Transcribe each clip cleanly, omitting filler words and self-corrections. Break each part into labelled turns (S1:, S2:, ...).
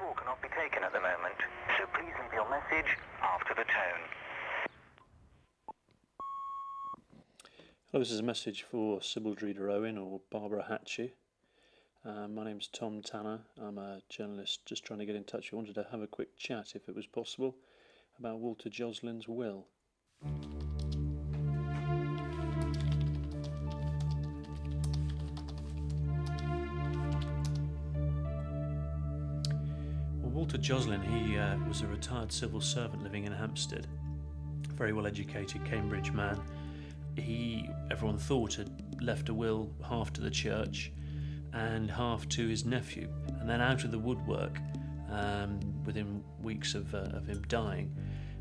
S1: call cannot be taken at the moment, so please leave your message after the tone.
S2: Hello, this is a message for Sybil Dreeder-Owen or Barbara Hatchie. My name's Tom Tanner. I'm a journalist just trying to get in touch. I wanted to have a quick chat, if it was possible, about Walter Joslin's will. Well, Walter Joslin, he was a retired civil servant living in Hampstead, a very well educated Cambridge man. Everyone thought, had left a will half to the church and half to his nephew. And then out of the woodwork, within weeks of him dying,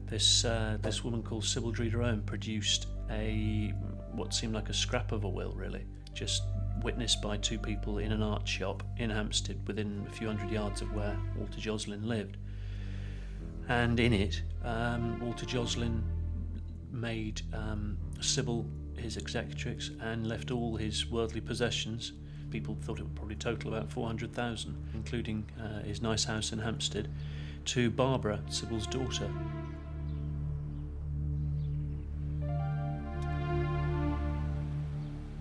S2: this woman called Sybil Dreeder-Owen produced what seemed like a scrap of a will, really, just witnessed by two people in an art shop in Hampstead within a few hundred yards of where Walter Joslin lived. And in it, Walter Joslin made Sybil his executrix and left all his worldly possessions. People thought it would probably total about 400,000, including his nice house in Hampstead, to Barbara, Sybil's daughter.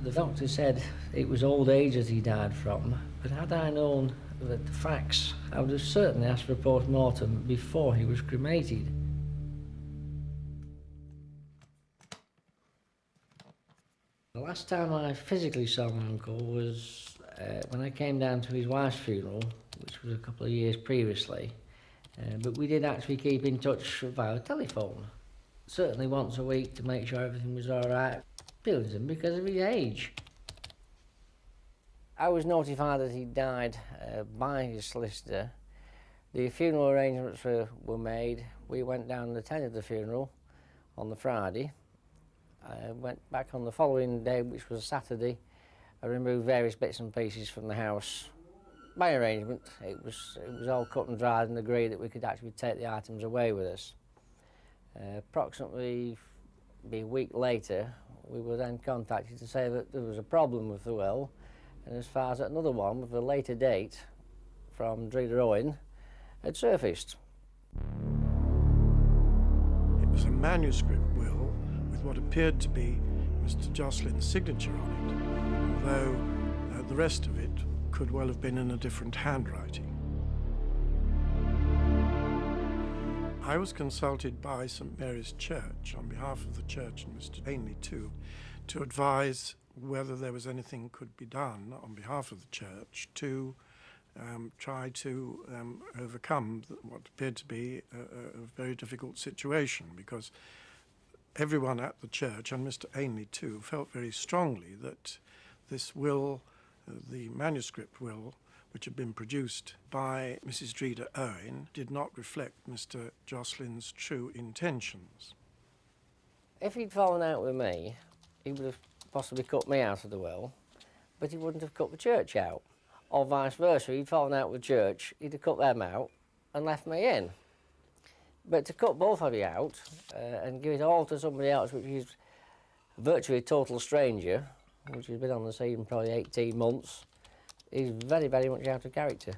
S3: The doctor said it was old age that he died from, but had I known the facts, I would have certainly asked for a post-mortem before he was cremated. The last time I physically saw my uncle was when I came down to his wife's funeral, which was a couple of years previously, but we did actually keep in touch via telephone, certainly once a week to make sure everything was all right, feelings him because of his age. I was notified that he died by his solicitor. The funeral arrangements were made. We went down and attended the funeral on the Friday. I went back on the following day, which was Saturday. I removed various bits and pieces from the house. By arrangement, it was all cut and dried and agreed that we could actually take the items away with us. Approximately a week later, we were then contacted to say that there was a problem with the will, and as far as another one with a later date from Dreeder-Owen had surfaced.
S4: It was a manuscript will with what appeared to be Mr. Joslin's signature on it, although the rest of it could well have been in a different handwriting. I was consulted by St. Mary's Church on behalf of the church and Mr. Ainley too, to advise whether there was anything could be done on behalf of the church to try to overcome what appeared to be a very difficult situation, because everyone at the church, and Mr. Ainley too, felt very strongly that this will, the manuscript will, which had been produced by Mrs. Dreeder-Owen, did not reflect Mr. Joslin's true intentions.
S3: If he'd fallen out with me, he would have possibly cut me out of the will, but he wouldn't have cut the church out. Or vice versa, he'd fallen out with the church, he'd have cut them out and left me in. But to cut both of you out and give it all to somebody else, which is virtually a total stranger, which has been on the scene probably 18 months, is very, very much out of character.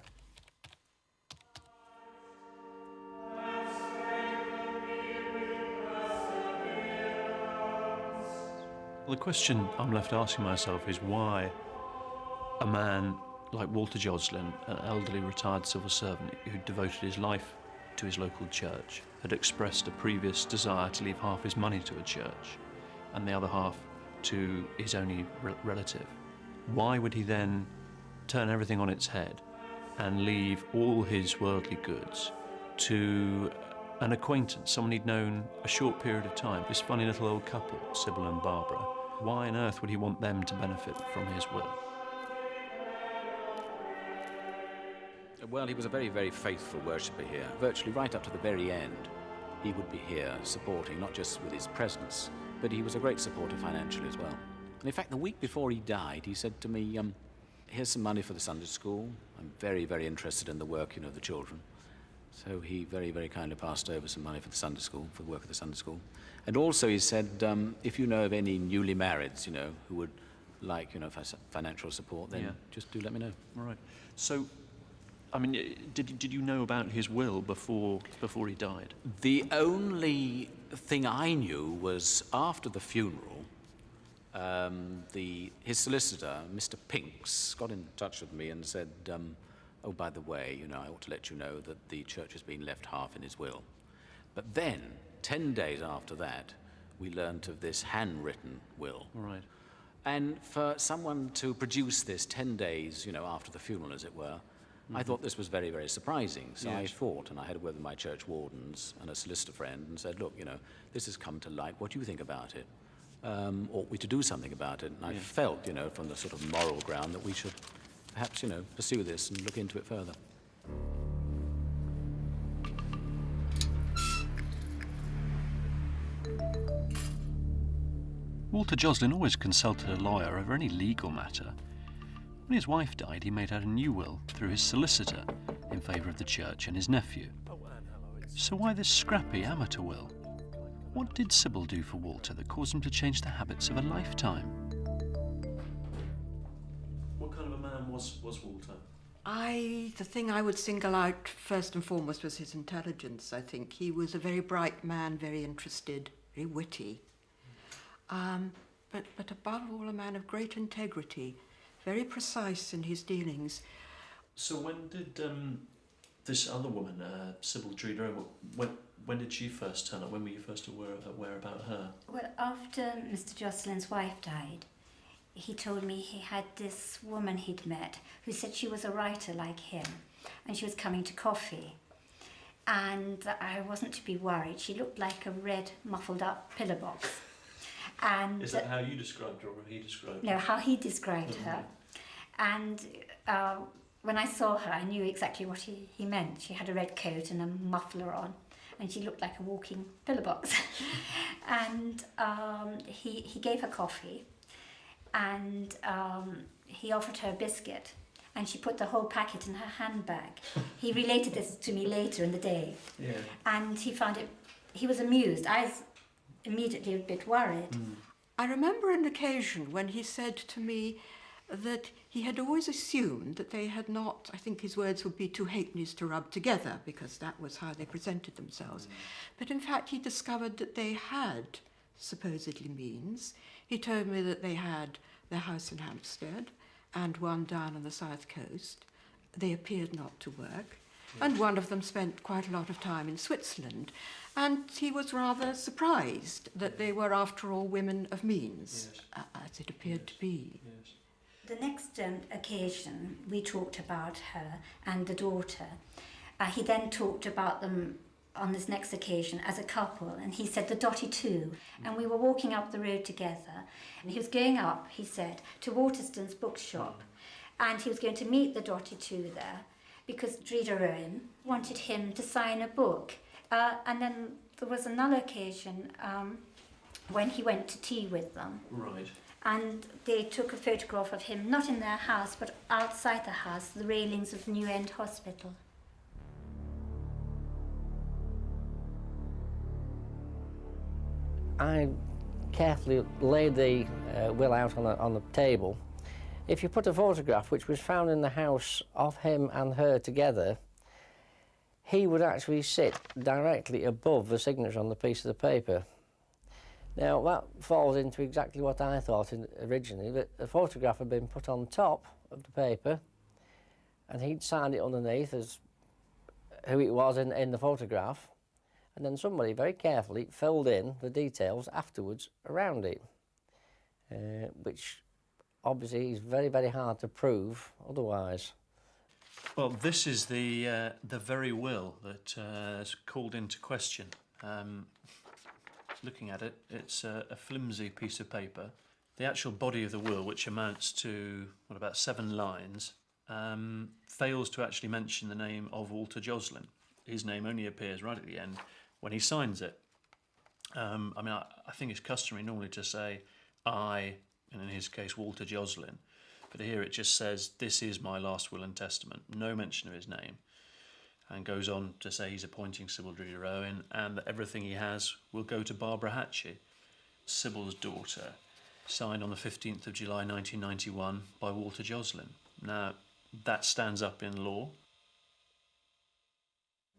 S2: Well, the question I'm left asking myself is why a man like Walter Joslin, an elderly retired civil servant who devoted his life to his local church, had expressed a previous desire to leave half his money to a church and the other half to his only relative. Why would he then turn everything on its head and leave all his worldly goods to an acquaintance, someone he'd known a short period of time, this funny little old couple, Sybil and Barbara? Why on earth would he want them to benefit from his will?
S5: Well, he was a very, very faithful worshipper here. Virtually right up to the very end, he would be here supporting, not just with his presence, but he was a great supporter financially as well. And in fact, the week before he died, he said to me, here's some money for the Sunday school. I'm very, very interested in the work, of the children. So he very, very kindly passed over some money for the Sunday school, for the work of the Sunday school. And also he said, if you know of any newly marrieds, who would like, financial support, then just do let me know.
S2: All right. So I mean, did you know about his will before he died?
S5: The only thing I knew was after the funeral, his solicitor, Mr. Pinks, got in touch with me and said, oh, by the way, you know, I ought to let you know that the church has been left half in his will. But then, 10 days after that, we learnt of this handwritten will.
S2: Right.
S5: And for someone to produce this 10 days, you know, after the funeral, as it were, I thought this was very, very surprising. So I thought, and I had a word with my church wardens and a solicitor friend and said, look, you know, this has come to light. What do you think about it? Ought we to do something about it? And I felt, you know, from the sort of moral ground that we should perhaps, you know, pursue this and look into it further.
S2: Walter Joslin always consulted a lawyer over any legal matter. When his wife died, he made out a new will through his solicitor in favour of the church and his nephew. So why this scrappy amateur will? What did Sybil do for Walter that caused him to change the habits of a lifetime? What kind of a man was Walter?
S6: The thing I would single out first and foremost was his intelligence, I think. He was a very bright man, very interested, very witty. But above all, a man of great integrity, very precise in his dealings.
S2: So when did this other woman, Sybil Dreeder, when did she first turn up? When were you first aware about her?
S7: Well, after Mr. Joslin's wife died, he told me he had this woman he'd met who said she was a writer like him and she was coming to coffee. And I wasn't to be worried. She looked like a red, muffled up pillar box. And
S2: is that how you described her or he described her?
S7: No, how he described her. And when I saw her, I knew exactly what he meant. She had a red coat and a muffler on, and she looked like a walking pillar box. And he gave her coffee, and he offered her a biscuit, and she put the whole packet in her handbag. He related this to me later in the day.
S2: Yeah.
S7: And he was amused. I was immediately a bit worried.
S6: I remember an occasion when he said to me that he had always assumed that they had not, I think his words would be, two halfpennies to rub together, because that was how they presented themselves. But in fact, he discovered that they had supposedly means. He told me that they had their house in Hampstead and one down on the south coast. They appeared not to work. And one of them spent quite a lot of time in Switzerland. And he was rather surprised that they were, after all, women of means, as it appeared to be.
S2: Yes.
S7: The next occasion, we talked about her and the daughter. He then talked about them on this next occasion as a couple, and he said the Dotty Two. And we were walking up the road together, and he was going up, he said, to Waterston's bookshop, and he was going to meet the Dotty Two there, because Dreeder Owen wanted him to sign a book. And then there was another occasion when he went to tea with them.
S2: Right.
S7: And they took a photograph of him, not in their house, but outside the house, the railings of New End Hospital.
S3: I carefully laid the will out on the table. If you put a photograph which was found in the house of him and her together, he would actually sit directly above the signature on the piece of the paper. Now that falls into exactly what I thought originally, that the photograph had been put on top of the paper and he'd signed it underneath as who it was in the photograph, and then somebody very carefully filled in the details afterwards around it, which obviously is very, very hard to prove otherwise.
S2: Well, this is the very will that is called into question. Looking at it, it's a flimsy piece of paper. The actual body of the will, which amounts to, what, about 7 lines, fails to actually mention the name of Walter Joslin. His name only appears right at the end when he signs it. I mean, I think it's customary normally to say, I, and in his case, Walter Joslin. But here it just says, this is my last will and testament. No mention of his name. And goes on to say he's appointing Sybil Dreeder Owen and that everything he has will go to Barbara Hatchie, Sybil's daughter, signed on the 15th of July 1991 by Walter Joslin. Now, that stands up in law.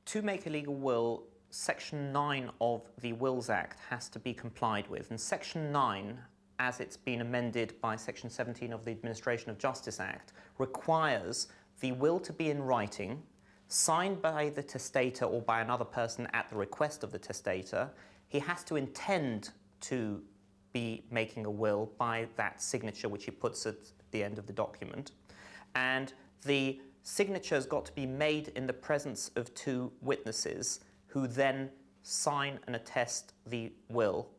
S8: To make a legal will, Section 9 of the Wills Act has to be complied with. And Section 9, as it's been amended by Section 17 of the Administration of Justice Act, requires the will to be in writing, signed by the testator or by another person at the request of the testator. He has to intend to be making a will by that signature which he puts at the end of the document. And the signature has got to be made in the presence of two witnesses who then sign and attest the will.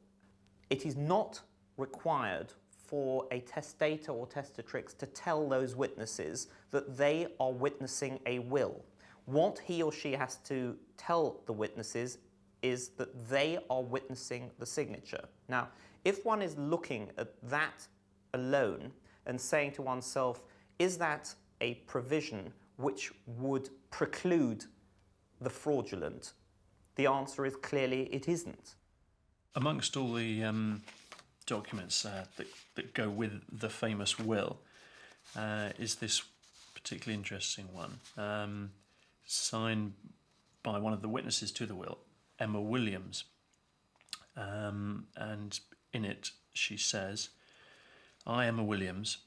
S8: It is not required for a testator or testatrix to tell those witnesses that they are witnessing a will. What he or she has to tell the witnesses is that they are witnessing the signature. Now, if one is looking at that alone and saying to oneself, is that a provision which would preclude the fraudulent? The answer is clearly it isn't.
S2: Amongst all the documents that go with the famous will is this particularly interesting one, signed by one of the witnesses to the will, Emma Williams, and in it she says, "I, Emma Williams,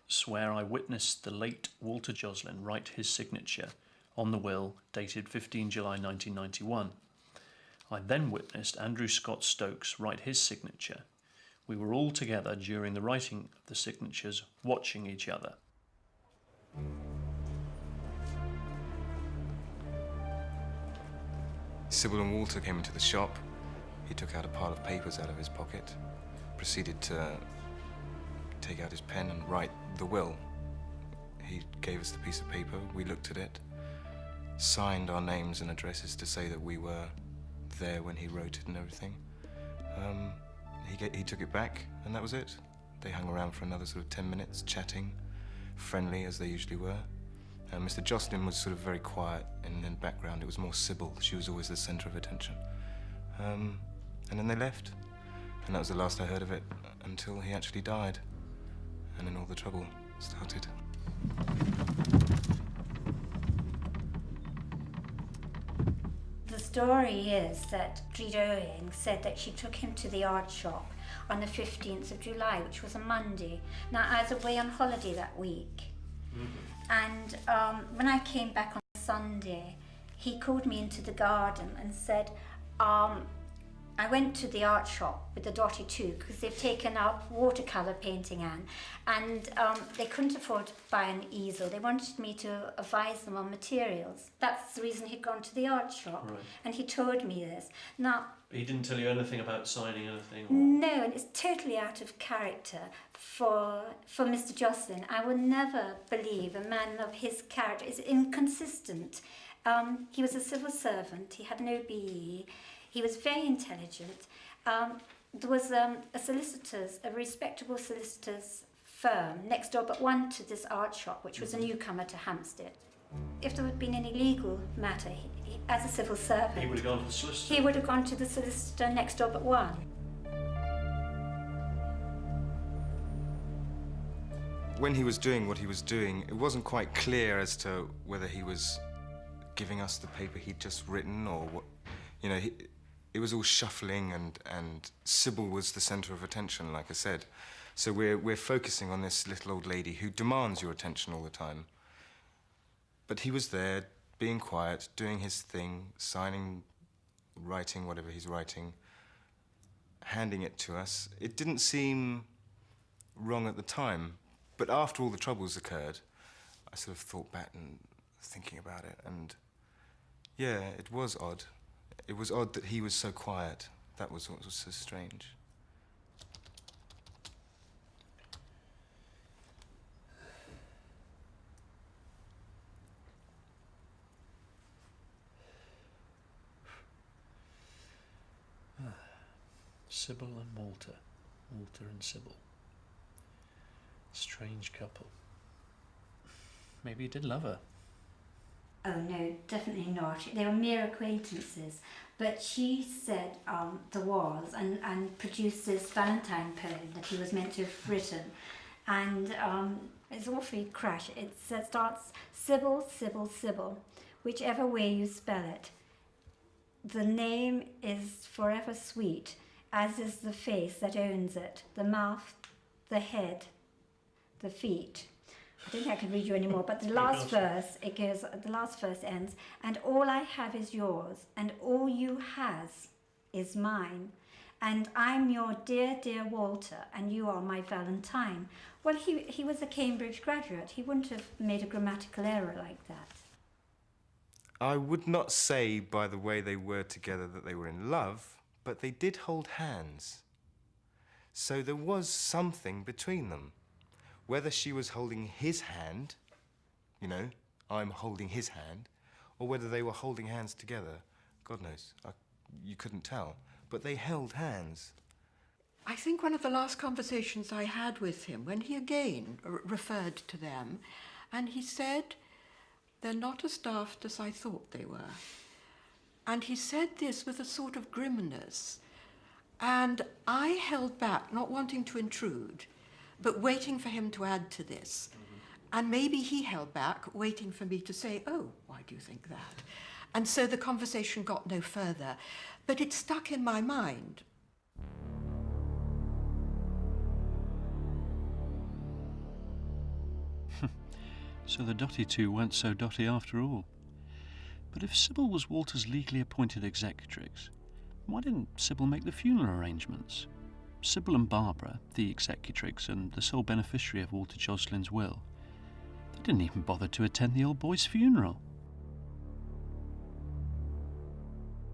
S2: swear I witnessed the late Walter Joslin write his signature on the will dated 15 July 1991. I then witnessed Andrew Scott Stokes write his signature. We were all together during the writing of the signatures, watching each other."
S9: Sybil and Walter came into the shop. He took out a pile of papers out of his pocket, proceeded to take out his pen and write the will. He gave us the piece of paper, we looked at it, signed our names and addresses to say that we were there when he wrote it and everything. He took it back, and that was it. They hung around for another sort of 10 minutes, chatting, friendly as they usually were. Mr. Joslin was sort of very quiet, and in the background it was more Sybil. She was always the centre of attention. And then they left, and that was the last I heard of it until he actually died, and then all the trouble started.
S7: The story is that Dreda Owing said that she took him to the art shop on the 15th of July, which was a Monday. Now, I was away on holiday that week. And when I came back on Sunday, he called me into the garden and said, I went to the art shop with the Dotty 2 because they've taken up watercolour painting and they couldn't afford to buy an easel. They wanted me to advise them on materials. That's the reason he'd gone to the art shop.
S2: Right.
S7: And he told me this. Now,
S2: He didn't tell you anything about signing anything? Or...
S7: No, and it's totally out of character for Mr. Joslin. I will never believe a man of his character is inconsistent. He was a civil servant, he had no BE, he was very intelligent. There was a respectable solicitor's firm next door but one to this art shop, which was a newcomer to Hampstead. If there had been any legal matter, he, as a civil servant...
S2: He would have gone to the solicitor?
S7: He would have gone to the solicitor next door but one.
S9: When he was doing what he was doing, it wasn't quite clear as to whether he was giving us the paper he'd just written or what. You know, it was all shuffling and Sybil was the centre of attention, like I said. So we're focusing on this little old lady who demands your attention all the time. But he was there, being quiet, doing his thing, signing, writing whatever he's writing, handing it to us. It didn't seem wrong at the time, but after all the troubles occurred, I sort of thought back and thinking about it, and yeah, it was odd. It was odd that he was so quiet. That was what was so strange.
S2: Sybil and Walter. Walter and Sybil. Strange couple. Maybe he did love her.
S7: Oh no, definitely not. They were mere acquaintances. But she said there was, and produced this Valentine poem that he was meant to have written. And it's awfully crash. It starts, Sybil, Sybil, Sybil, whichever way you spell it. The name is forever sweet, as is the face that owns it, the mouth, the head, the feet. I don't think I can read you anymore, but the last verse, the last verse ends, and all I have is yours, and all you has is mine, and I'm your dear, dear Walter, and you are my Valentine. Well, he was a Cambridge graduate. He wouldn't have made a grammatical error like that.
S9: I would not say by the way they were together that they were in love, but they did hold hands. So there was something between them. Whether she was holding his hand, you know, I'm holding his hand, or whether they were holding hands together, God knows. You couldn't tell. But they held hands.
S6: I think one of the last conversations I had with him, when he again referred to them, and he said, "They're not as daft as I thought they were." And he said this with a sort of grimness. And I held back, not wanting to intrude, but waiting for him to add to this. And maybe he held back, waiting for me to say, "Oh, why do you think that?" And so the conversation got no further. But it stuck in my mind.
S2: So the Dotty two weren't so dotty after all. But if Sybil was Walter's legally appointed executrix, why didn't Sybil make the funeral arrangements? Sybil and Barbara, the executrix and the sole beneficiary of Walter Joslin's will, they didn't even bother to attend the old boy's funeral.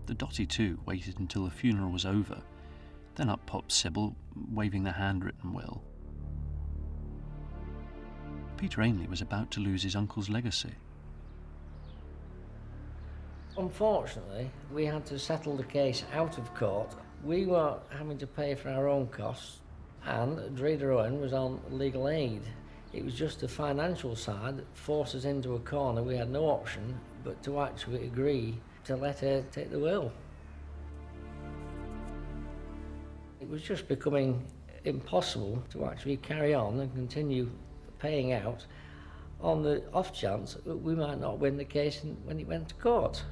S2: The Dotty two waited until the funeral was over. Then up popped Sybil, waving the handwritten will. Peter Ainley was about to lose his uncle's legacy.
S3: Unfortunately, we had to settle the case out of court. We were having to pay for our own costs, and Dreda Owen was on legal aid. It was just the financial side that forced us into a corner. We had no option but to actually agree to let her take the will. It was just becoming impossible to actually carry on and continue paying out on the off chance that we might not win the case when it went to court.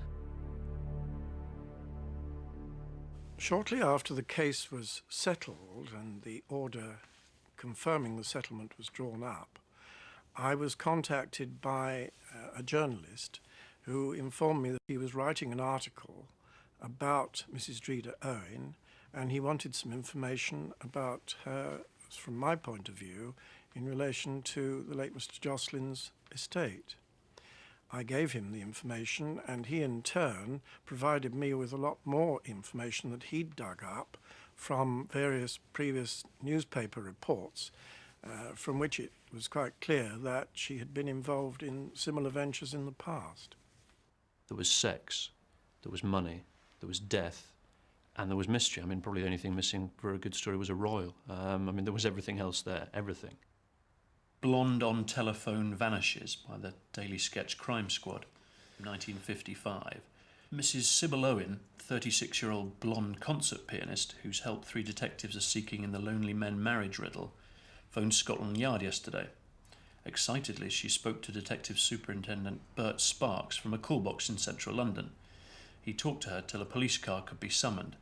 S4: Shortly after the case was settled and the order confirming the settlement was drawn up, I was contacted by a journalist who informed me that he was writing an article about Mrs. Dreda Owen, and he wanted some information about her, from my point of view, in relation to the late Mr. Joslin's estate. I gave him the information, and he in turn provided me with a lot more information that he'd dug up from various previous newspaper reports, from which it was quite clear that she had been involved in similar ventures in the past.
S2: There was sex, there was money, there was death, and there was mystery. I mean, probably the only thing missing for a good story was a royal. I mean, there was everything else there, everything. Blonde on Telephone Vanishes by the Daily Sketch Crime Squad, 1955. Mrs. Sybil Owen, 36-year-old blonde concert pianist whose help 3 detectives are seeking in the Lonely Men marriage riddle, phoned Scotland Yard yesterday. Excitedly, she spoke to Detective Superintendent Bert Sparks from a call box in central London. He talked to her till a police car could be summoned,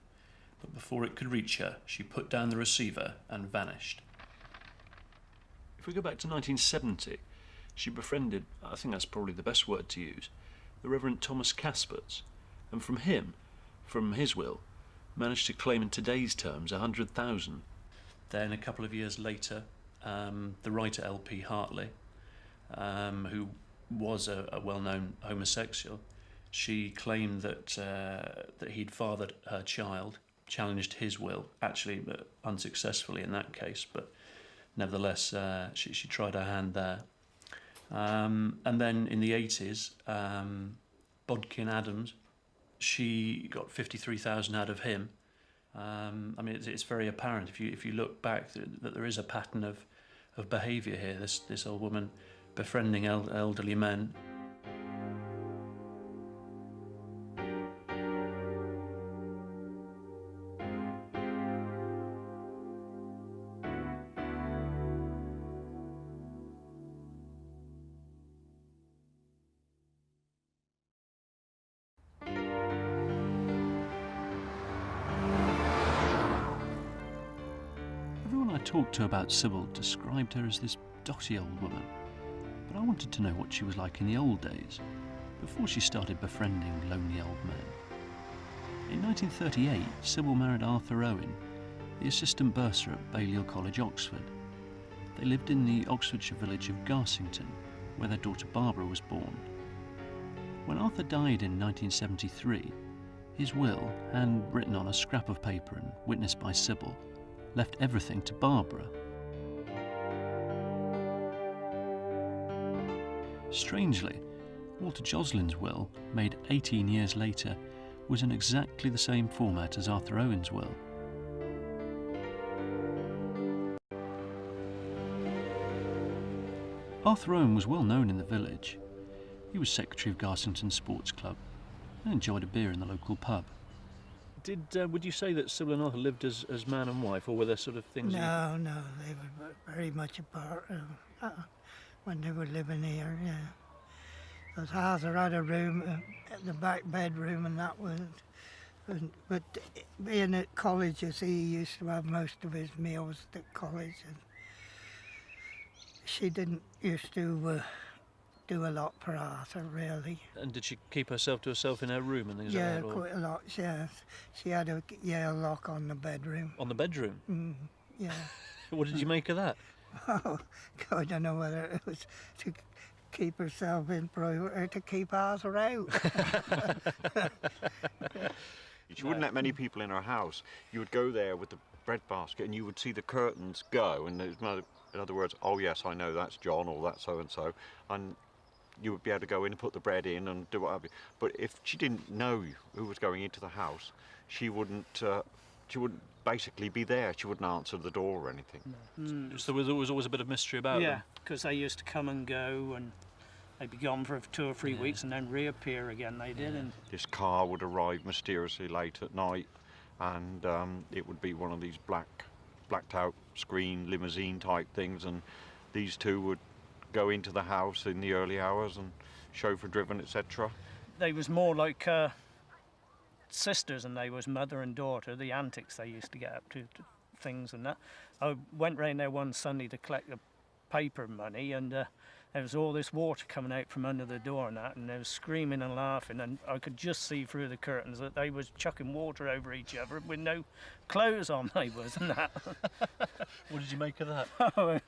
S2: but before it could reach her, she put down the receiver and vanished. If we go back to 1970, she befriended, I think that's probably the best word to use, the Reverend Thomas Casperts, and from him, from his will, managed to claim in today's terms 100,000. Then a couple of years later, the writer L.P. Hartley, who was a well-known homosexual, she claimed that he'd fathered her child, challenged his will, actually unsuccessfully in that case, but nevertheless she tried her hand there. And then in the 80s, Bodkin Adams, she got 53,000 out of him. I mean, it's very apparent if you look back that there is a pattern of behaviour here. This old woman befriending elderly men. talked to about Sybil described her as this dotty old woman, but I wanted to know what she was like in the old days, before she started befriending lonely old men. In 1938, Sybil married Arthur Owen, the assistant bursar at Balliol College, Oxford. They lived in the Oxfordshire village of Garsington, where their daughter Barbara was born. When Arthur died in 1973, his will, handwritten on a scrap of paper and witnessed by Sybil, left everything to Barbara. Strangely, Walter Joslin's will, made 18 years later, was in exactly the same format as Arthur Owen's will. Arthur Owen was well known in the village. He was secretary of Garsington Sports Club and enjoyed a beer in the local pub. Would you say that Sybil and Arthur lived as man and wife, or were there sort of things?
S10: No, they were very much apart when they were living here, yeah. Because Arthur had a room, the back bedroom, and that was. But being at college, you see, he used to have most of his meals at college, and she didn't used to do a lot for Arthur, really.
S2: And did she keep herself to herself in her room and things
S10: yeah,
S2: like that?
S10: Yeah, quite a lot, yeah. She had a Yale lock on the bedroom.
S2: On the bedroom?
S10: Yeah.
S2: What did you make of that?
S10: Oh, I don't know whether it was to keep herself in private or to keep Arthur out.
S11: She wouldn't let many people in her house. You would go there with the bread basket and you would see the curtains go, and there's no, in other words, oh yes, I know that's John or that's so-and-so, and you would be able to go in and put the bread in and do what have you. But if she didn't know who was going into the house, she wouldn't basically be there. She wouldn't answer the door or anything.
S2: So there was always a bit of mystery about them?
S12: Yeah, because they used to come and go, and they'd be gone for 2 or 3 weeks and then reappear again, they did. And
S11: this car would arrive mysteriously late at night, and it would be one of these blacked out screen limousine type things, and these two would go into the house in the early hours and chauffeur driven, etc.
S12: They was more like sisters, and they was mother and daughter, the antics they used to get up to things and that. I went round there one Sunday to collect the paper money, and there was all this water coming out from under the door and that, and they was screaming and laughing, and I could just see through the curtains that they was chucking water over each other with no clothes on, they was, and that.
S2: What did you make of that?
S12: Oh,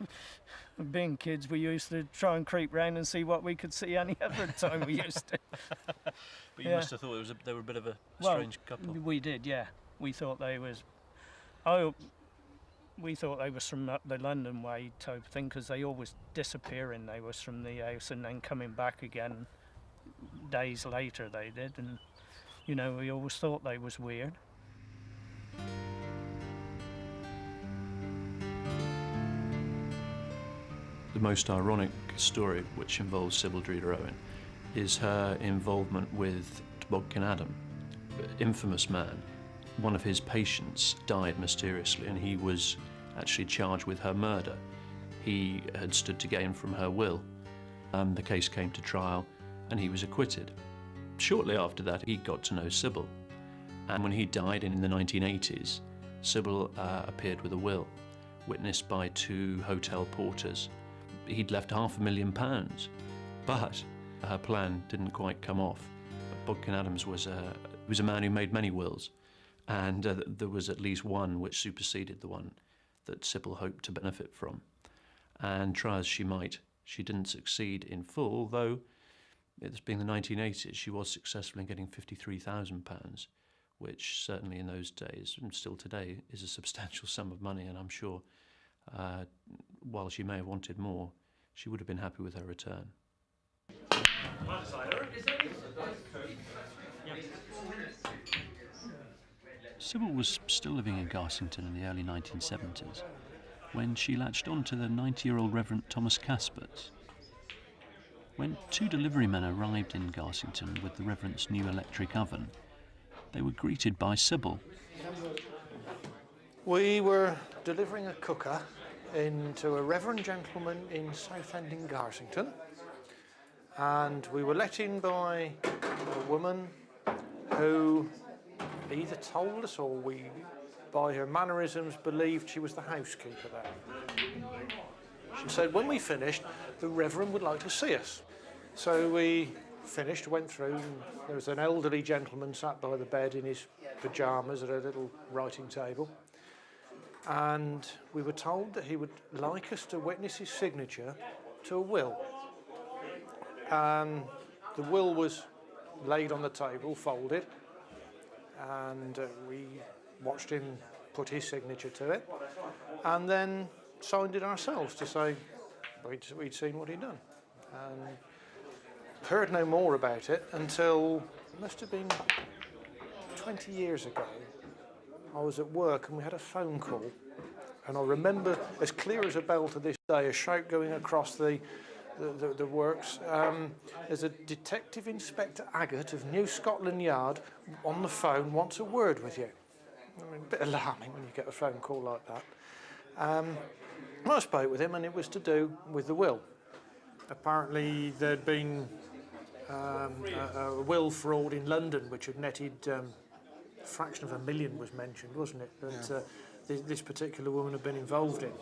S12: being kids, we used to try and creep round and see what we could see any other time we used to.
S2: But you must have thought they were a bit of a strange couple.
S12: We did, yeah. We thought they was... we thought they was from up the London way type thing, because they always disappearing. They was from the house and then coming back again days later, they did. And, you know, we always thought they was weird.
S2: The most ironic story, which involves Sybil Dreeder Owen, is her involvement with Bodkin Adam, infamous man. One of his patients died mysteriously, and he was actually charged with her murder. He had stood to gain from her will. The case came to trial, and he was acquitted. Shortly after that, he got to know Sybil. And when he died in the 1980s, Sybil appeared with a will, witnessed by 2 hotel porters. He'd left £500,000, but her plan didn't quite come off. Bodkin Adams was a man who made many wills, and there was at least one which superseded the one that Sybil hoped to benefit from. And try as she might, she didn't succeed in full, though it's being the 1980s, she was successful in getting £53,000, which certainly in those days, and still today, is a substantial sum of money, and I'm sure while she may have wanted more, she would have been happy with her return. Sybil was still living in Garsington in the early 1970s when she latched on to the 90-year-old Reverend Thomas Caspert. When 2 delivery men arrived in Garsington with the Reverend's new electric oven, they were greeted by Sybil.
S13: We were delivering a cooker into a reverend gentleman in Southend in Garsington, and we were let in by a woman who either told us or we by her mannerisms, believed she was the housekeeper there. She said, when we finished, the Reverend would like to see us. So we finished, went through, and there was an elderly gentleman sat by the bed in his pyjamas at a little writing table. And we were told that he would like us to witness his signature to a will. The will was laid on the table, folded, and we watched him put his signature to it, and then signed it ourselves to say we'd seen what he'd done. And heard no more about it until, it must have been 20 years ago. I was at work and we had a phone call, and I remember as clear as a bell to this day a shout going across the works. There's a Detective Inspector Aggott of New Scotland Yard on the phone, wants a word with you. I mean, a bit alarming when you get a phone call like that. I spoke with him, and it was to do with the will. Apparently there'd been a will fraud in London which had netted a fraction of $1 million was mentioned, wasn't it? That this particular woman had been involved in.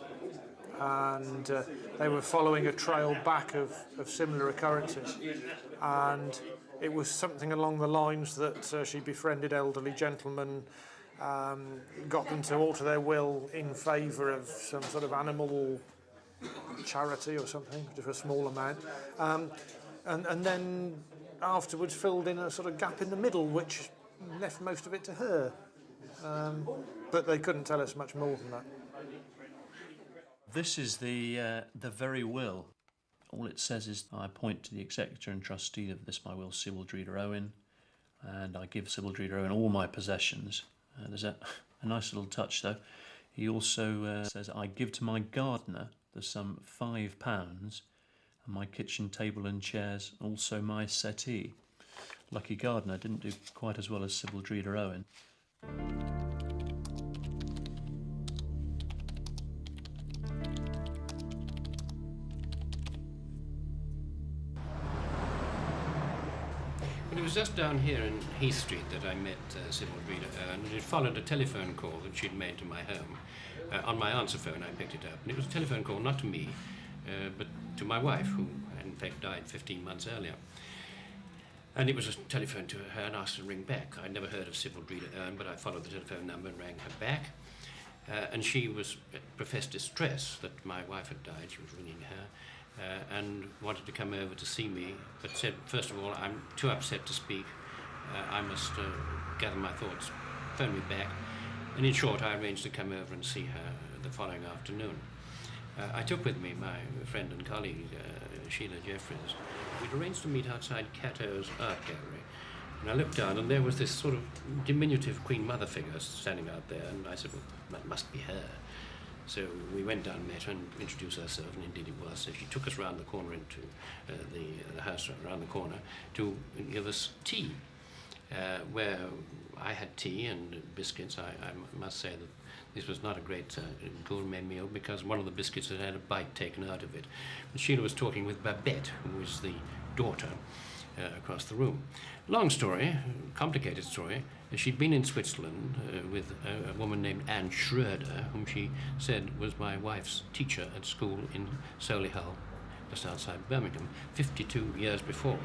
S13: And they were following a trail back of similar occurrences. And it was something along the lines that she befriended elderly gentlemen, got them to alter their will in favour of some sort of animal charity or something, just a small amount. And then afterwards filled in a sort of gap in the middle, which left most of it to her. But they couldn't tell us much more than that.
S2: This is the very will. All it says is, I appoint to the executor and trustee of this my will Sybil Dreeder Owen, and I give Sybil Dreeder Owen all my possessions. There's a nice little touch though. He also says, I give to my gardener the sum £5, and my kitchen table and chairs, also my settee. Lucky gardener didn't do quite as well as Sybil Dreeder Owen.
S14: Well, it was just down here in Heath Street that I met Sybil Dreeder Owen, and it followed a telephone call that she'd made to my home. On my answer phone, I picked it up, and it was a telephone call not to me, but to my wife, who in fact died 15 months earlier. And it was a telephone to her and asked her to ring back. I'd never heard of Sybil Dreeder Owen, but I followed the telephone number and rang her back. And she professed distress that my wife had died. She was ringing her and wanted to come over to see me, but said, first of all, I'm too upset to speak. I must gather my thoughts. Phone me back. And in short, I arranged to come over and see her the following afternoon. I took with me my friend and colleague, Sheila Jeffries. We'd arranged to meet outside Catto's art gallery. And I looked down, and there was this sort of diminutive Queen Mother figure standing out there, and I said, well, that must be her. So we went down, met her, and introduced ourselves, and indeed it was. So she took us round the corner into the house around the corner to give us tea, where I had tea and biscuits. I must say that this was not a great gourmet meal because one of the biscuits had had a bite taken out of it. But Sheila was talking with Babette, who was the daughter, across the room. Long story, complicated story. She'd been in Switzerland with a woman named Anne Schroeder, whom she said was my wife's teacher at school in Solihull, just outside Birmingham, 52 years before.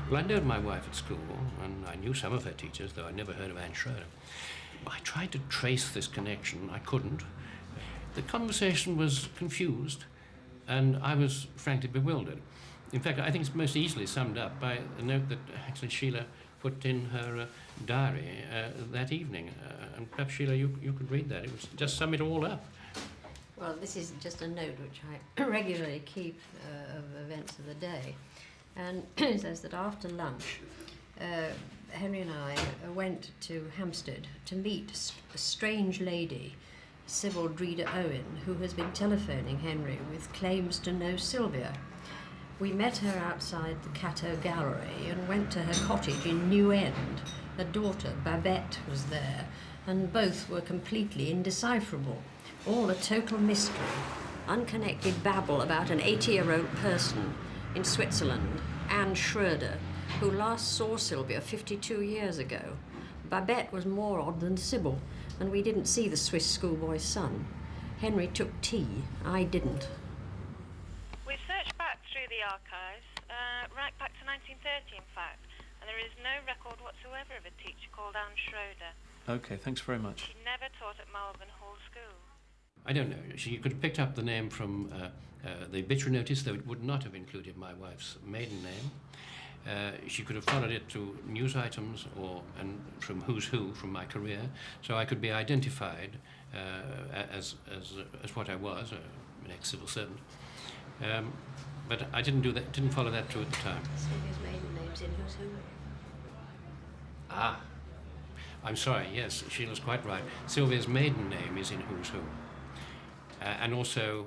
S14: Well, I'd known my wife at school, and I knew some of her teachers, though I'd never heard of Anne Schroeder. I tried to trace this connection. I couldn't. The conversation was confused, and I was frankly bewildered. In fact, I think it's most easily summed up by a note that actually Sheila put in her diary that evening. And perhaps, Sheila, you could read that. It would just sum it all up.
S15: Well, this is just a note which I regularly keep of events of the day. And it says that after lunch, Henry and I went to Hampstead to meet a strange lady, Sybil Dreeder Owen, who has been telephoning Henry with claims to know Sylvia. We met her outside the Catto Gallery and went to her cottage in New End. Her daughter, Babette, was there, and both were completely indecipherable. All a total mystery. Unconnected babble about an 80-year-old person in Switzerland, Anne Schroeder, who last saw Sylvia 52 years ago. Babette was more odd than Sybil. and we didn't see the Swiss schoolboy's son. Henry took tea, I didn't.
S16: We've searched back through the archives, right back to 1930 in fact, and there is no record whatsoever of a teacher called Anne Schroeder.
S2: Okay, thanks very much.
S16: She never taught at Malvern Hall School.
S14: I don't know. She could have picked up the name from the obituary notice, though it would not have included my wife's maiden name. She could have followed it to news items and from Who's Who from my career, so I could be identified as what I was, an ex-civil servant. But I didn't follow that through at the time.
S15: Sylvia's maiden name's in Who's Who.
S14: Ah, I'm sorry, yes, Sheila's quite right. Sylvia's maiden name is in Who's Who. And also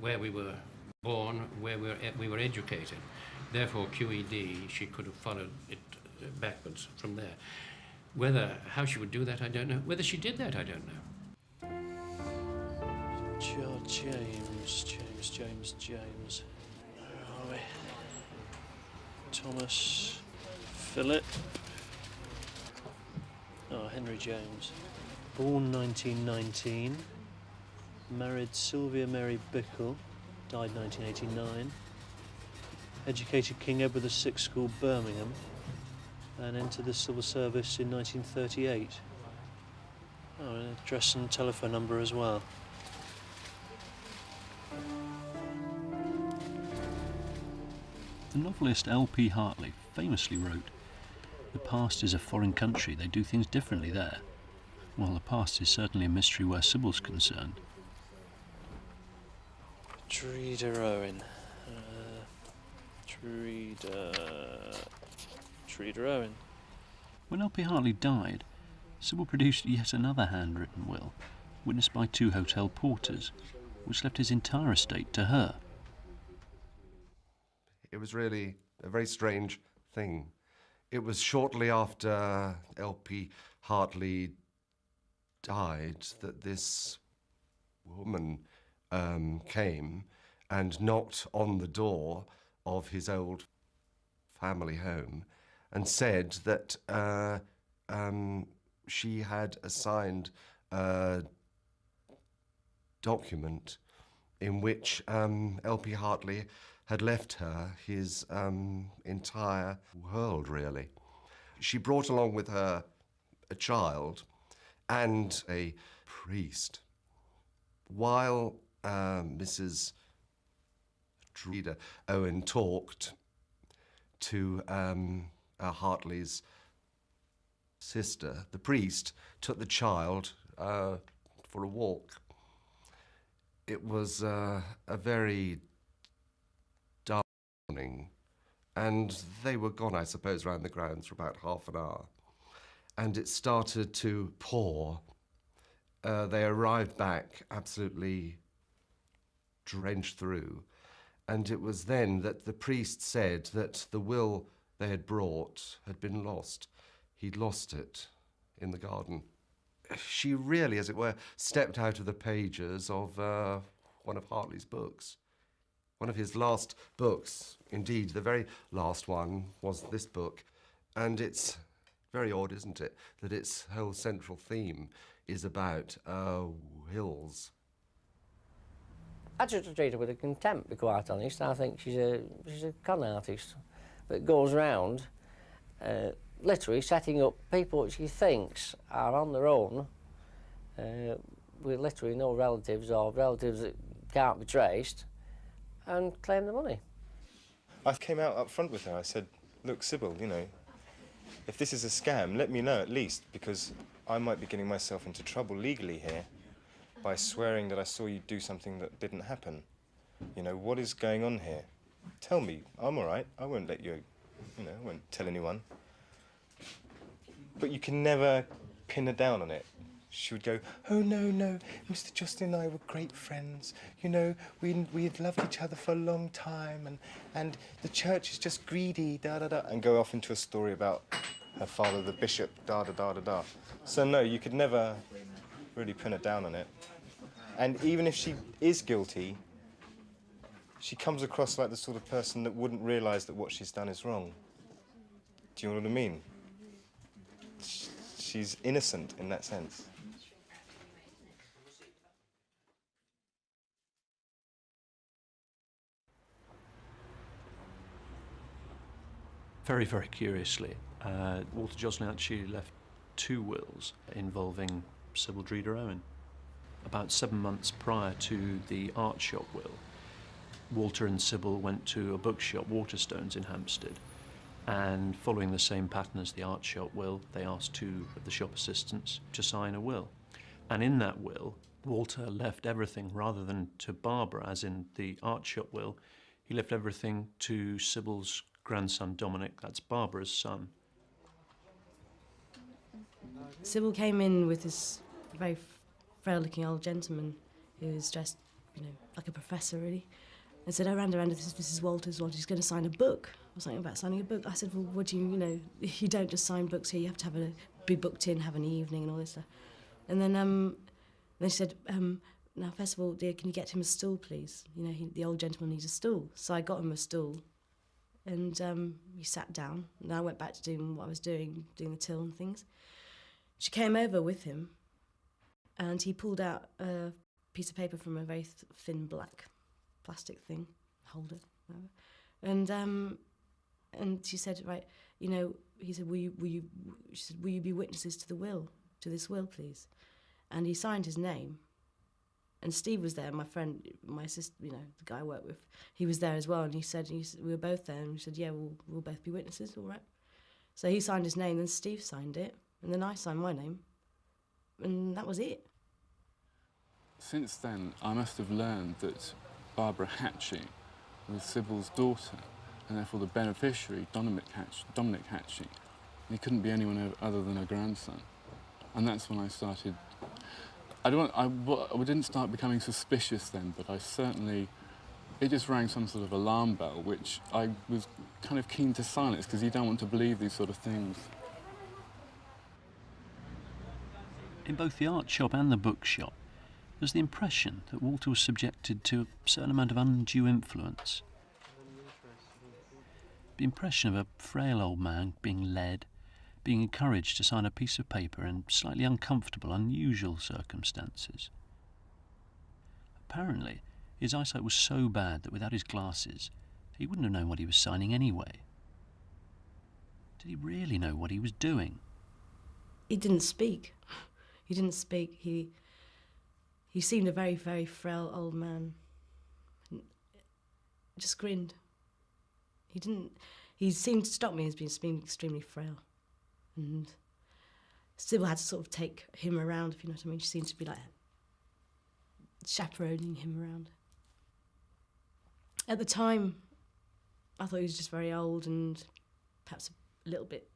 S14: where we were born, where we were educated. Therefore, QED, she could have followed it backwards from there. How she would do that, I don't know. Whether she did that, I don't know.
S2: James. Where are we? Thomas, Philip. Oh, Henry James. Born 1919. Married Sylvia Mary Bickle. Died 1989. Educated King Edward VI School, Birmingham. And entered the civil service in 1938. Oh, an address and telephone number as well. The novelist L.P. Hartley famously wrote, "The past is a foreign country, they do things differently there." Well, the past is certainly a mystery where Sybil's concerned. Treader Owen. Treader Owen. When L.P. Hartley died, Sybil produced yet another handwritten will, witnessed by 2 hotel porters, which left his entire estate to her.
S17: It was really a very strange thing. It was shortly after L.P. Hartley died that this woman came and knocked on the door of his old family home and said that she had assigned a document in which L.P. Hartley had left her his entire world, really. She brought along with her a child and a priest. While Mrs. Treader Owen talked to Hartley's sister, the priest took the child for a walk. It was a very dark morning, and they were gone, I suppose, round the grounds for about half an hour. And it started to pour. They arrived back absolutely drenched through. And it was then that the priest said that the will they had brought had been lost. He'd lost it in the garden. She really, as it were, stepped out of the pages of one of Hartley's books. One of his last books, indeed, the very last one was this book. And it's very odd, isn't it, that its whole central theme is about hills.
S3: I just treat her with a contempt, to be quite honest. I think she's a con artist that goes around literally setting up people that she thinks are on their own with literally no relatives or relatives that can't be traced and claim the money.
S18: I came out up front with her. I said, look, Sybil, you know, if this is a scam, let me know at least, because I might be getting myself into trouble legally here by swearing that I saw you do something that didn't happen. You know, what is going on here? Tell me, I'm all right. I won't let you, you know, I won't tell anyone. But you can never pin her down on it. She would go, oh, no, Mr. Justin and I were great friends. You know, we had loved each other for a long time, and the church is just greedy, da-da-da, and go off into a story about her father, the bishop, da-da-da-da-da. So, no, you could never really pin her down on it. And even if she is guilty, she comes across like the sort of person that wouldn't realise that what she's done is wrong. Do you know what I mean? she's innocent in that sense.
S2: Very, very curiously, Walter Joslin actually left 2 wills involving Sybil Dreeder Owen. About 7 months prior to the art shop will, Walter and Sybil went to a bookshop, Waterstones, in Hampstead, and following the same pattern as the art shop will, they asked 2 of the shop assistants to sign a will. And in that will, Walter left everything, rather than to Barbara, as in the art shop will, he left everything to Sybil's grandson Dominic, that's Barbara's son.
S19: Sybil came in with this very frail-looking old gentleman who was dressed, like a professor, really, and said, "Oh, Randa, this is Walter's. He's going to sign a book," or something about signing a book. I said, "Well, what do you don't just sign books here. You have to be booked in, have an evening, and all this stuff." And then she said, "Now, first of all, dear, can you get him a stool, please? The old gentleman needs a stool." So I got him a stool. And he sat down, and I went back to doing what I was doing the till and things. She came over with him, and he pulled out a piece of paper from a very thin black plastic thing, holder, whatever. And she said, "Right, he said, she said, will you be witnesses to this will, please?" And he signed his name. And Steve was there, my friend, my sister, the guy I work with. He was there as well, and he said, we were both there, and he said, "Yeah, we'll both be witnesses, all right." So he signed his name, then Steve signed it, and then I signed my name, and that was it.
S20: Since then, I must have learned that Barbara Hatchie was Sybil's daughter, and therefore the beneficiary, Dominic Hatchie, he couldn't be anyone other than her grandson. And that's when I started... I didn't start becoming suspicious then, but it just rang some sort of alarm bell, which I was kind of keen to silence, because you don't want to believe these sort of things.
S2: In both the art shop and the bookshop, there's the impression that Walter was subjected to a certain amount of undue influence. The impression of a frail old man being led, being encouraged to sign a piece of paper in slightly uncomfortable, unusual circumstances. Apparently, his eyesight was so bad that without his glasses, he wouldn't have known what he was signing anyway. Did he really know what he was doing?
S19: He didn't speak. He didn't speak. He seemed a very, very frail old man. Just grinned. He seemed to stop me as being extremely frail. And Sybil had to sort of take him around, if you know what I mean. She seemed to be like chaperoning him around. At the time, I thought he was just very old and perhaps a little bit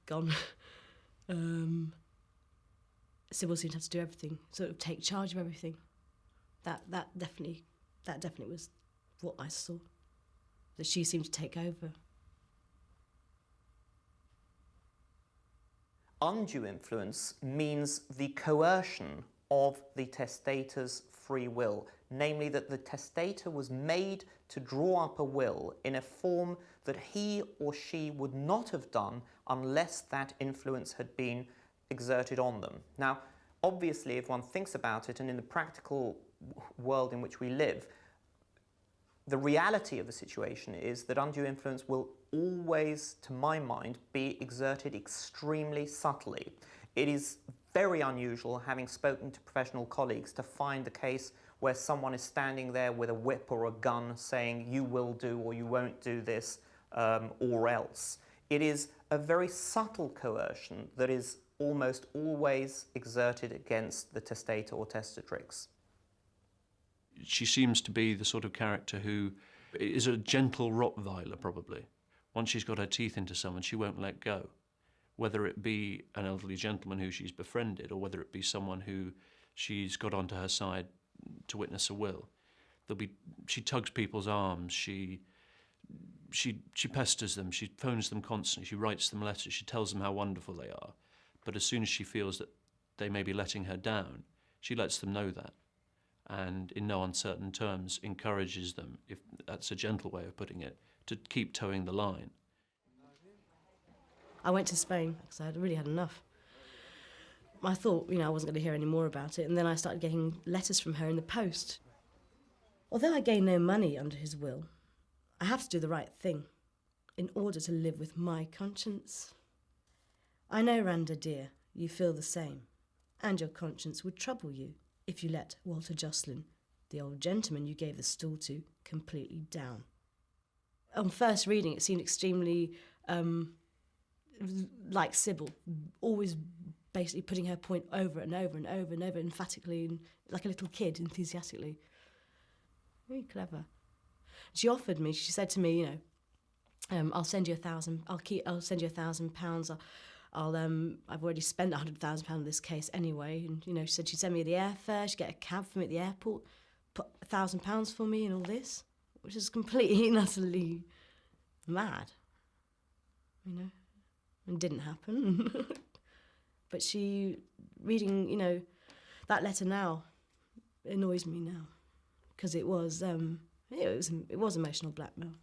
S19: gone. Sybil seemed to have to do everything, sort of take charge of everything. That definitely was what I saw. That she seemed to take over.
S8: Undue influence means the coercion of the testator's free will, namely that the testator was made to draw up a will in a form that he or she would not have done unless that influence had been exerted on them. Now, obviously, if one thinks about it, and in the practical world in which we live, the reality of the situation is that undue influence will always, to my mind, be exerted extremely subtly. It is very unusual, having spoken to professional colleagues, to find the case where someone is standing there with a whip or a gun saying, "You will do or you won't do this, or else." It is a very subtle coercion that is almost always exerted against the testator or testatrix.
S2: She seems to be the sort of character who is a gentle Rottweiler, probably. Once she's got her teeth into someone, she won't let go. Whether it be an elderly gentleman who she's befriended, or whether it be someone who she's got onto her side to witness a will. She tugs people's arms, she pesters them, she phones them constantly, she writes them letters, she tells them how wonderful they are. But as soon as she feels that they may be letting her down, she lets them know that, and in no uncertain terms encourages them, if that's a gentle way of putting it, to keep towing the line.
S19: I went to Spain because I had really had enough. I thought, I wasn't going to hear any more about it, and then I started getting letters from her in the post. Although I gained no money under his will, I have to do the right thing in order to live with my conscience. I know, Randa dear, you feel the same, and your conscience would trouble you if you let Walter Jocelyn, the old gentleman you gave the stool to, completely down. On first reading, it seemed extremely like Sybil, always basically putting her point over and over and over and over, emphatically, and like a little kid, enthusiastically. Very clever. She offered me. She said to me, I'll send you £1,000. I'll send you £1,000. I've already spent £100,000 on this case anyway. And she said she'd send me the airfare. She'd get a cab for me at the airport, put £1,000 for me, and all this, which is completely and utterly mad. It didn't happen. But she, reading, that letter now, annoys me now, because it was emotional blackmail.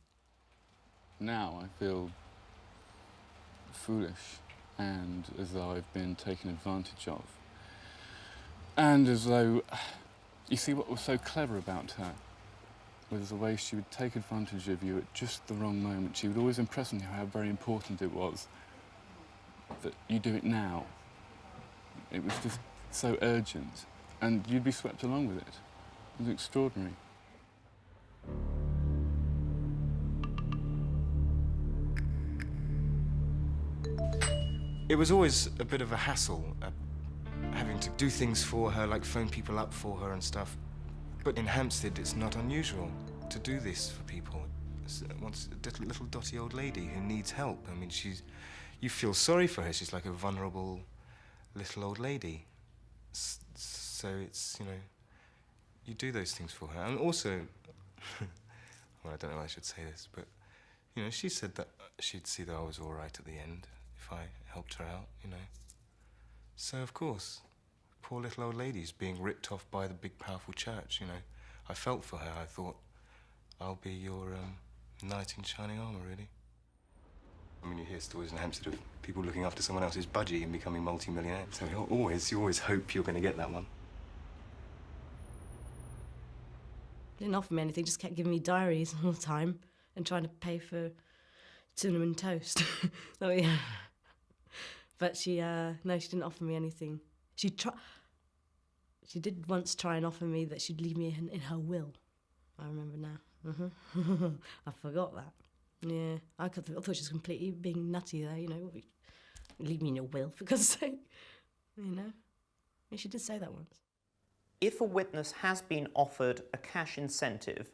S20: Now I feel foolish and as though I've been taken advantage of. And as though, you see, what was so clever about her was the way she would take advantage of you at just the wrong moment. She would always impress on you how very important it was that you do it now. It was just so urgent, and you'd be swept along with it. It was extraordinary.
S9: It was always a bit of a hassle, having to do things for her, like phone people up for her and stuff. But in Hampstead, it's not unusual to do this for people. Once a little dotty old lady who needs help. I mean, you feel sorry for her. She's like a vulnerable little old lady. So it's, you do those things for her. And also, well, I don't know if I should say this, but, she said that she'd see that I was all right at the end if I helped her out, So, of course, poor little old lady's being ripped off by the big, powerful church, I felt for her. I thought, I'll be your knight in shining armour, really. I mean, you hear stories in Hampstead of people looking after someone else's budgie and becoming multi-millionaires. So you always hope you're going to get that one.
S19: Didn't offer me anything, just kept giving me diaries all the time and trying to pay for cinnamon toast. Oh, yeah. But no, she didn't offer me anything. She did once try and offer me that she'd leave me in her will. I remember now. I forgot that. Yeah, I thought she was completely being nutty there, Leave me in your will, for God's sake. Yeah, she did say that once.
S8: If a witness has been offered a cash incentive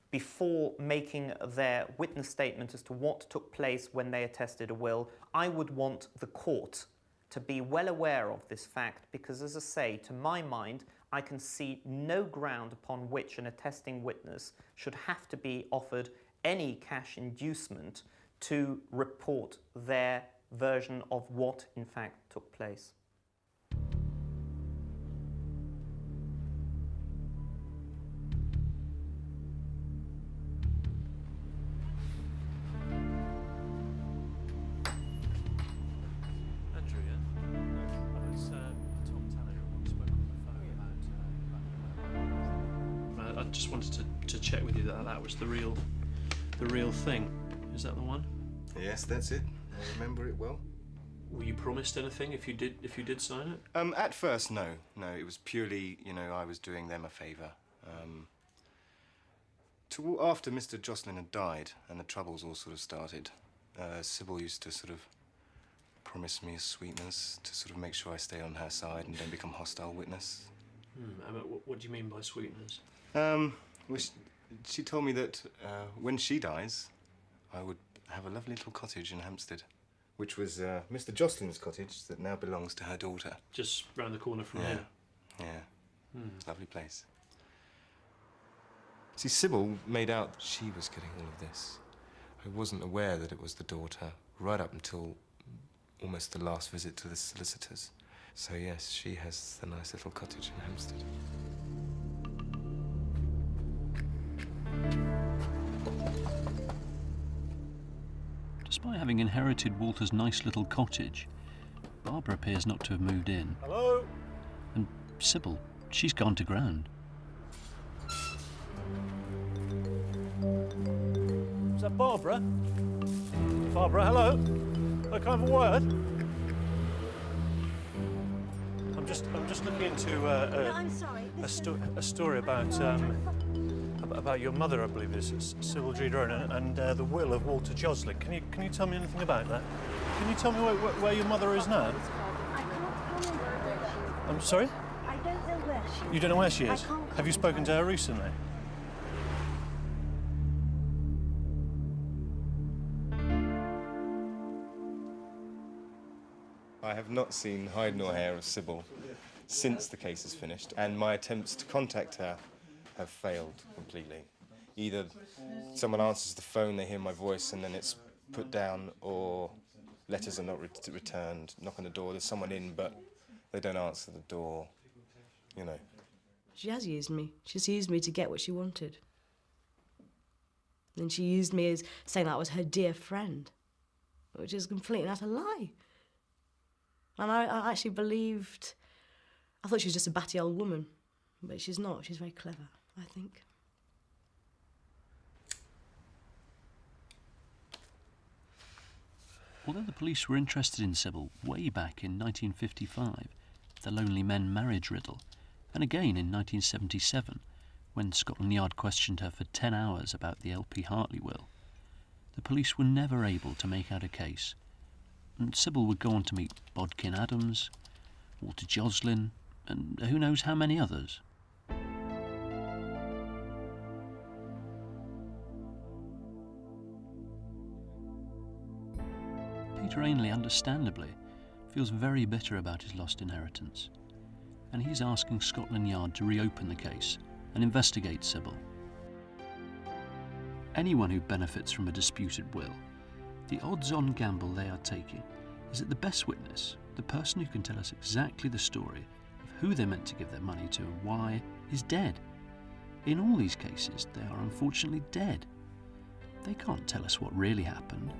S8: before making their witness statement as to what took place when they attested a will, I would want the court to be well aware of this fact because, as I say, to my mind, I can see no ground upon which an attesting witness should have to be offered any cash inducement to report their version of what, in fact, took place.
S2: I just wanted to check with you that was the real thing. Is that the one?
S9: Yes, that's it. I remember it well.
S2: Were you promised anything if you did sign it?
S9: At first, no. It was purely, I was doing them a favour. After Mr. Jocelyn had died and the troubles all sort of started, Sybil used to sort of promise me a sweetness to sort of make sure I stay on her side and don't become hostile witness.
S2: What do you mean by sweetness?
S9: Well, she told me that when she dies, I would have a lovely little cottage in Hampstead, which was Mr. Jocelyn's cottage that now belongs to her daughter.
S2: Just round the corner from here?
S9: Yeah. Lovely place. See, Sybil made out she was getting all of this. I wasn't aware that it was the daughter, right up until almost the last visit to the solicitors. So yes, she has the nice little cottage in Hampstead.
S2: Despite having inherited Walter's nice little cottage, Barbara appears not to have moved in.
S13: Hello?
S2: And Sybil, she's gone to ground.
S13: Is that Barbara? Barbara, hello? Can I have a word? I'm just looking into
S21: No, I'm sorry.
S13: a story about your mother, I believe it is, Sybil G. Ronan, and the will of Walter Joslin. Can you tell me anything about that? Can you tell me where your mother is now?
S21: I can't comment where she is.
S13: I'm sorry?
S21: I don't know where she is.
S13: You don't know where she
S21: I
S13: is?
S21: can't
S13: Have you spoken to her recently?
S18: I have not seen hide nor hair of Sybil since the case is finished, and my attempts to contact her have failed completely. Either someone answers the phone, they hear my voice, and then it's put down, or letters are not returned, knock on the door, there's someone in, but they don't answer the door, you know.
S19: She has used me. She's used me to get what she wanted. And she used me as saying that I was her dear friend, which is completely and utter lie. And I actually believed, I thought she was just a batty old woman, but she's not. She's very clever, I think.
S2: Although the police were interested in Sybil way back in 1955, the Lonely Men marriage riddle, and again in 1977, when Scotland Yard questioned her for 10 hours about the L.P. Hartley will, the police were never able to make out a case. And Sybil would go on to meet Bodkin Adams, Walter Joslin, and who knows how many others. Peter Ainley, understandably, feels very bitter about his lost inheritance, and he's asking Scotland Yard to reopen the case and investigate Sybil. Anyone who benefits from a disputed will, the odds-on gamble they are taking is that the best witness, the person who can tell us exactly the story of who they meant to give their money to and why, is dead. In all these cases, they are unfortunately dead. They can't tell us what really happened.